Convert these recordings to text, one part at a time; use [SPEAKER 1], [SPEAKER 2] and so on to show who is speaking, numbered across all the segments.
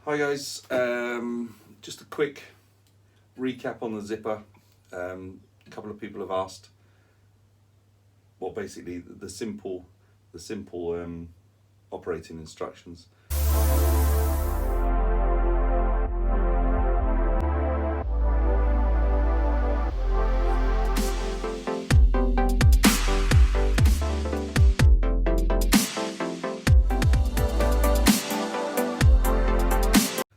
[SPEAKER 1] Hi guys, just a quick recap on the Zipper. A couple of people have asked, well, basically the simple operating instructions.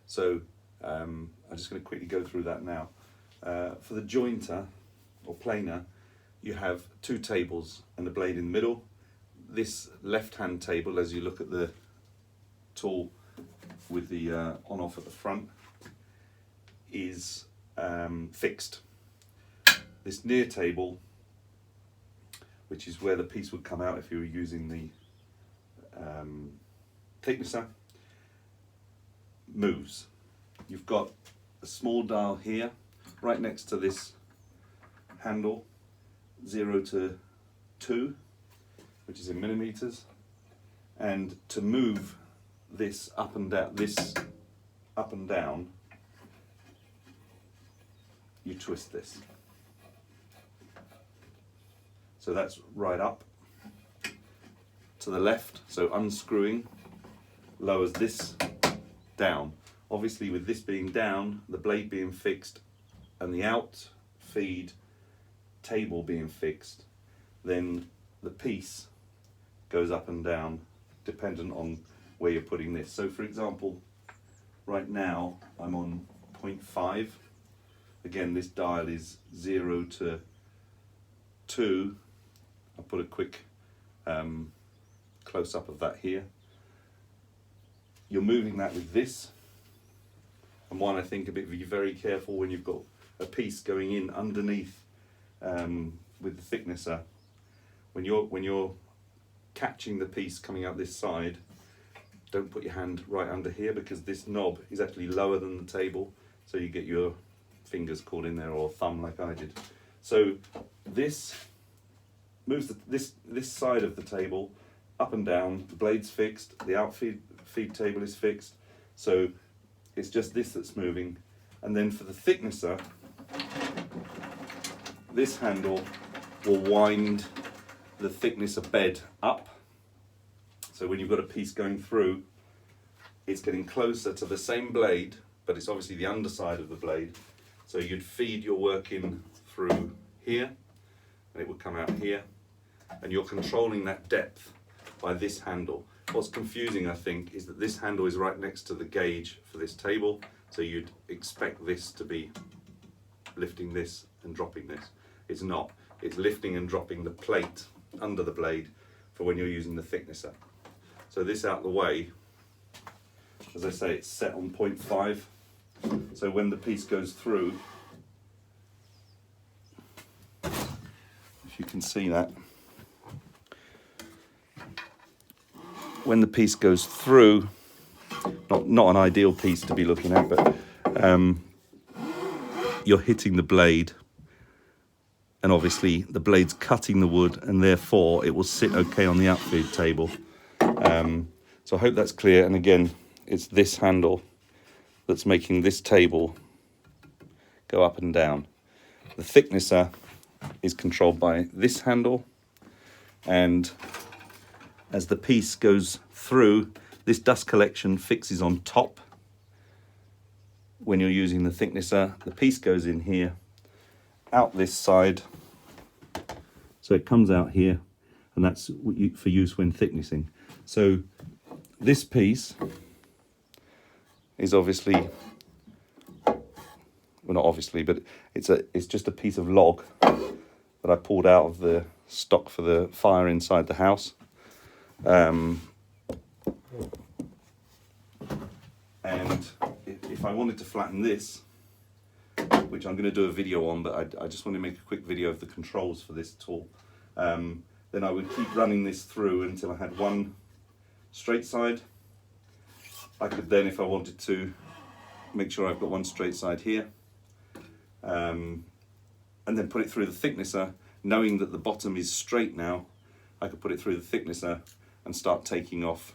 [SPEAKER 1] So I'm just going to quickly go through that now. For the jointer or planer, you have two tables and a blade in the middle. This left-hand table, as you look at the tool with the on-off at the front, is fixed. This near table, which is where the piece would come out if you were using the thicknesser, moves. You've got a small dial here, right next to this handle, 0 to 2, which is in millimeters, and to move this up and down, you twist this. So that's right up to the left. So unscrewing lowers this down. Obviously, with this being down, the blade being fixed, and the out feed table being fixed, then the piece goes up and down dependent on where you're putting this. So for example, right now I'm on 0.5. Again, this dial is 0 to 2. I'll put a quick close up of that here. You're moving that with this. And one, I think be very careful when you've got a piece going in underneath with the thicknesser. When you're catching the piece coming out this side, don't put your hand right under here, because this knob is actually lower than the table, so you get your fingers caught in there, or thumb like I did. So this moves this side of the table up and down. The blade's fixed, the out feed table is fixed, so it's just this that's moving. And then for the thicknesser, this handle will wind the thicknesser bed up. So when you've got a piece going through, it's getting closer to the same blade, but it's obviously the underside of the blade. So you'd feed your work in through here, and it would come out here. And you're controlling that depth by this handle. What's confusing, I think, is that this handle is right next to the gauge for this table, so you'd expect this to be lifting this and dropping this. It's not. It's lifting and dropping the plate under the blade for when you're using the thicknesser. So this out the way, as I say, it's set on 0.5, so when the piece goes through, if you can see that, when the piece goes through, not an ideal piece to be looking at, but you're hitting the blade, and obviously the blade's cutting the wood, and therefore it will sit okay on the outfeed table. So I hope that's clear. And again, it's this handle that's making this table go up and down. The thicknesser is controlled by this handle, and as the piece goes through, this dust collection fixes on top. When you're using the thicknesser, the piece goes in here, out this side, so it comes out here, and that's for use when thicknessing. So this piece is obviously, well, not obviously, but it's just a piece of log that I pulled out of the stock for the fire inside the house. And if I wanted to flatten this, which I'm going to do a video on, but I just want to make a quick video of the controls for this tool, then I would keep running this through until I had one straight side. I could then, if I wanted to, make sure I've got one straight side here, and then put it through the thicknesser, knowing that the bottom is straight now. I could put it through the thicknesser and start taking off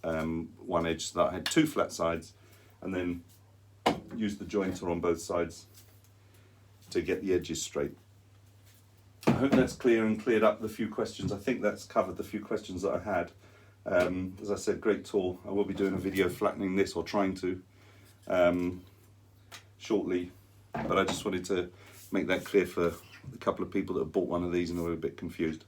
[SPEAKER 1] one edge, so that I had two flat sides, and then use the jointer on both sides to get the edges straight. I hope that's clear and cleared up the few questions. I think that's covered the few questions that I had. As I said, great tool. I will be doing a video flattening this, or trying to, shortly, but I just wanted to make that clear for a couple of people that have bought one of these and were a bit confused.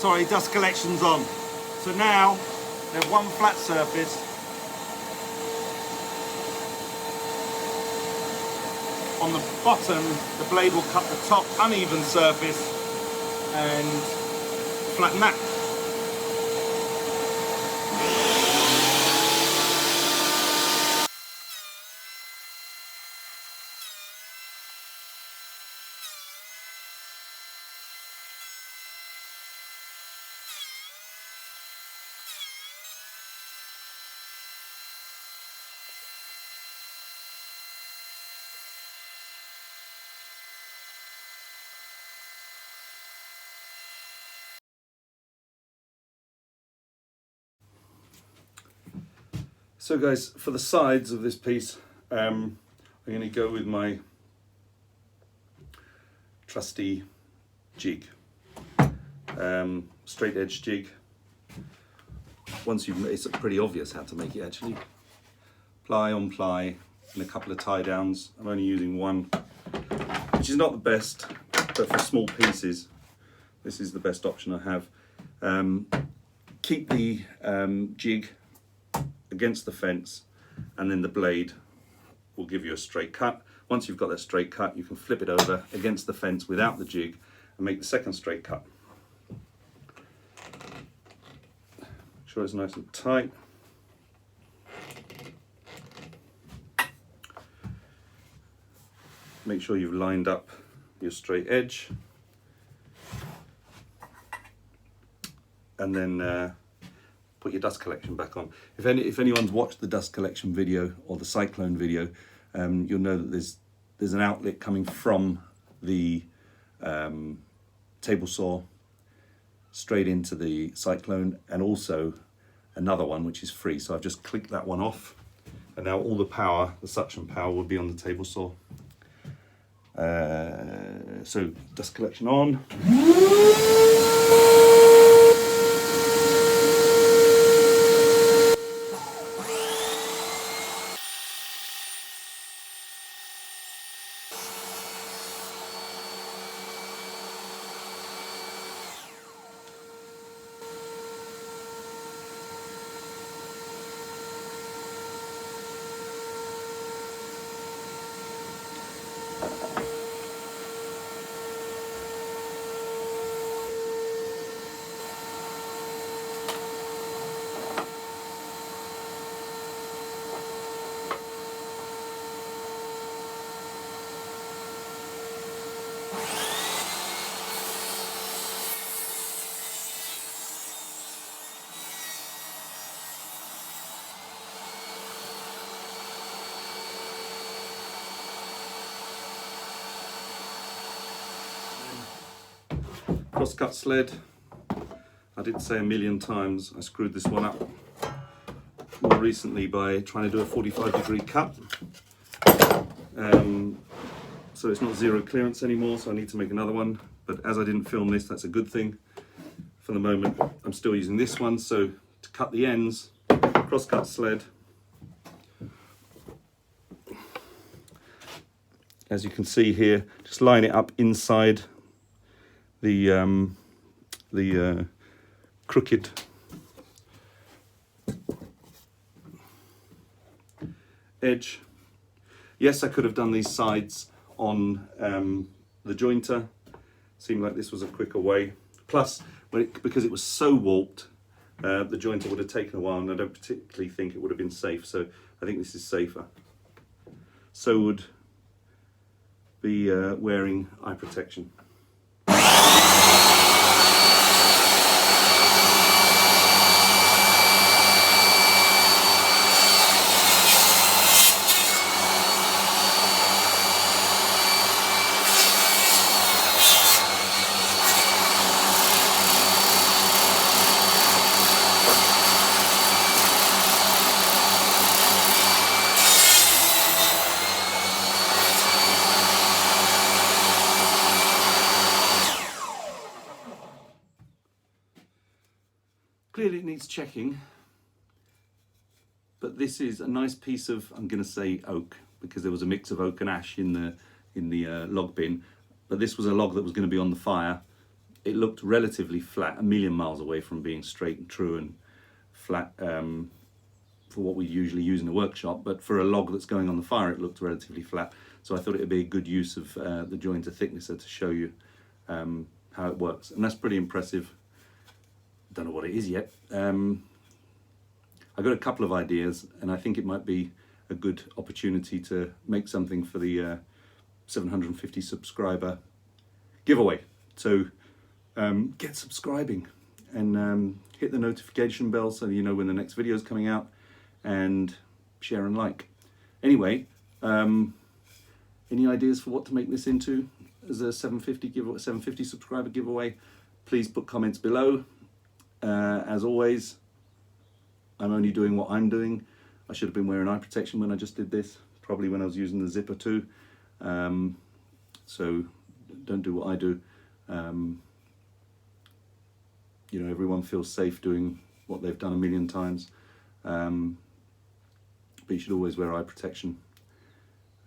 [SPEAKER 1] Sorry, dust collection's on. So now, they have one flat surface. On the bottom, the blade will cut the top uneven surface and flatten that. So guys, for the sides of this piece, I'm going to go with my trusty jig, straight edge jig. Once you've, it's pretty obvious how to make it actually. Ply on ply and a couple of tie downs. I'm only using one, which is not the best, but for small pieces, this is the best option I have. Keep the jig against the fence, and then the blade will give you a straight cut. Once you've got that straight cut, you can flip it over against the fence without the jig and make the second straight cut. Make sure it's nice and tight. Make sure you've lined up your straight edge, and then put your dust collection back on. If anyone's watched the dust collection video or the cyclone video, you'll know that there's an outlet coming from the table saw straight into the cyclone, and also another one which is free. So I've just clicked that one off, and now all the power, the suction power, will be on the table saw. So dust collection on. Crosscut sled. I did say a million times I screwed this one up more recently by trying to do a 45-degree cut. So it's not zero clearance anymore, so I need to make another one. But as I didn't film this, that's a good thing. For the moment, I'm still using this one. So to cut the ends, crosscut sled. As you can see here, just line it up inside the crooked edge. Yes, I could have done these sides on the jointer. Seemed like this was a quicker way. Plus, because it was so warped, the jointer would have taken a while, and I don't particularly think it would have been safe. So I think this is safer. So would be wearing eye protection. Clearly it needs checking, but this is a nice piece of, I'm going to say oak, because there was a mix of oak and ash in the log bin, but this was a log that was going to be on the fire. It looked relatively flat, a million miles away from being straight and true and flat for what we usually use in a workshop, but for a log that's going on the fire, it looked relatively flat. So I thought it would be a good use of the jointer thicknesser to show you how it works, and that's pretty impressive. Don't know what it is yet. I've got a couple of ideas, and I think it might be a good opportunity to make something for the 750 subscriber giveaway. So get subscribing and hit the notification bell so you know when the next video is coming out, and share and like. Anyway, any ideas for what to make this into as a 750 subscriber giveaway? Please put comments below. As always, I'm only doing what I'm doing. I should have been wearing eye protection when I just did this, probably when I was using the zipper too. So don't do what I do. You know, everyone feels safe doing what they've done a million times. But you should always wear eye protection.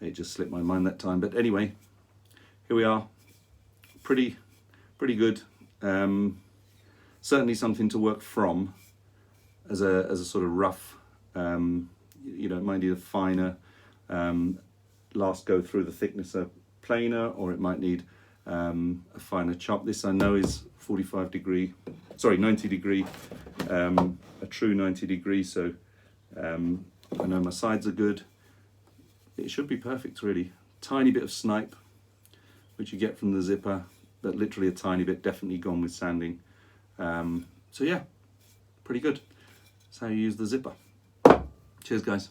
[SPEAKER 1] It just slipped my mind that time. But anyway, here we are. Pretty good. Certainly something to work from as a sort of rough, you know, it might need a finer last go through the thicknesser planer, or it might need a finer chop. This I know is 90 degree, a true 90 degree, so I know my sides are good. It should be perfect really. Tiny bit of snipe, which you get from the zipper, but literally a tiny bit, definitely gone with sanding. So yeah, pretty good. That's how you use the zipper. Cheers guys.